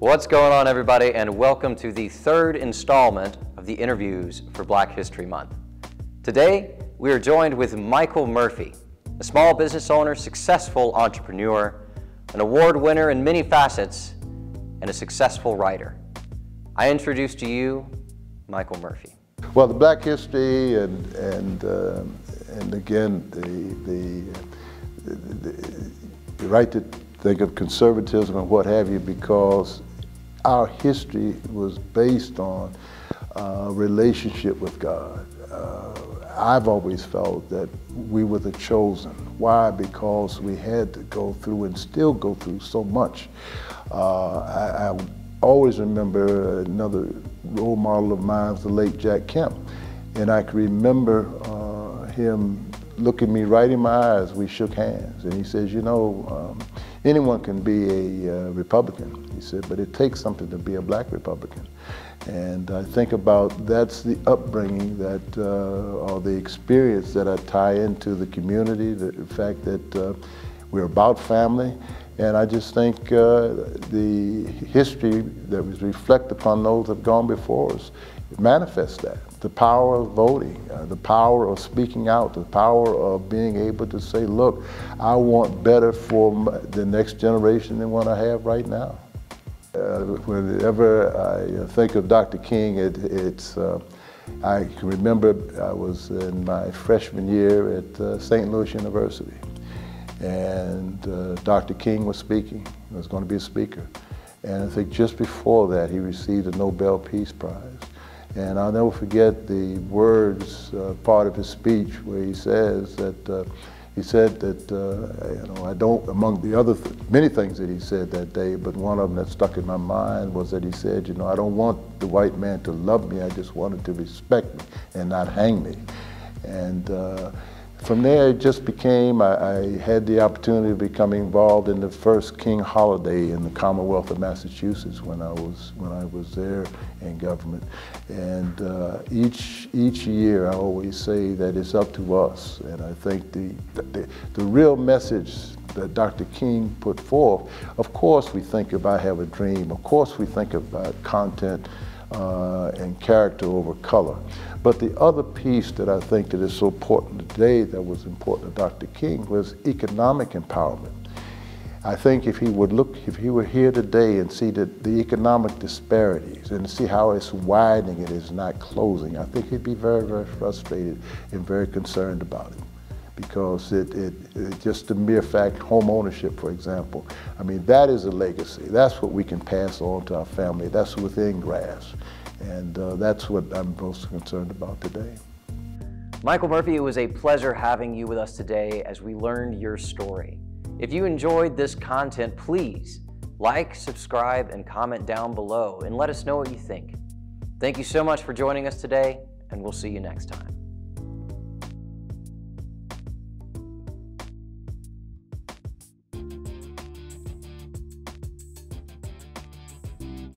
What's going on, everybody, and welcome to the third installment of the interviews for Black History Month. Today, we are joined with Michael Murphy, a small business owner, successful entrepreneur, an award winner in many facets, and a successful writer. I introduce to you Michael Murphy. Well, the Black history and again the right to think of conservatism and what have you, because our history was based on relationship with God. I've always felt that we were the chosen. Why? Because we had to go through and still go through so much. I always remember another role model of mine was the late Jack Kemp. And I can remember him looking me right in my eyes. We shook hands. And he says, you know, anyone can be a Republican. He said, but it takes something to be a Black Republican. And I think about that's the upbringing that, or the experience that I tie into the community, the fact that we're about family. And I just think the history that was reflected upon those that have gone before us manifests that. The power of voting, the power of speaking out, the power of being able to say, look, I want better for the next generation than what I have right now. Whenever I think of Dr. King, I can remember I was in my freshman year at St. Louis University. And Dr. King was speaking, he was going to be a speaker. And I think just before that, he received a Nobel Peace Prize. And I'll never forget the words, part of his speech, where he says that, he said that, you know, I don't, among the other many things that he said that day, but one of them that stuck in my mind was that he said, you know, I don't want the white man to love me, I just want him to respect me and not hang me. And from there, it just became, I had the opportunity to become involved in the first King holiday in the Commonwealth of Massachusetts when I was there in government. And each year, I always say that it's up to us. And I think the real message that Dr. King put forth, of course we think about have a dream, of course we think about content and character over color. But the other piece that I think that is so important today that was important to Dr. King was economic empowerment. I think if he were here today and see the economic disparities and see how it's widening, it is not closing, I think he'd be very, very frustrated and very concerned about it. Because it just the mere fact, home ownership, for example, I mean, that is a legacy. That's what we can pass on to our family. That's within grasp. And that's what I'm most concerned about today. Michael Murphy, it was a pleasure having you with us today as we learned your story. If you enjoyed this content, please like, subscribe, and comment down below and let us know what you think. Thank you so much for joining us today, and we'll see you next time.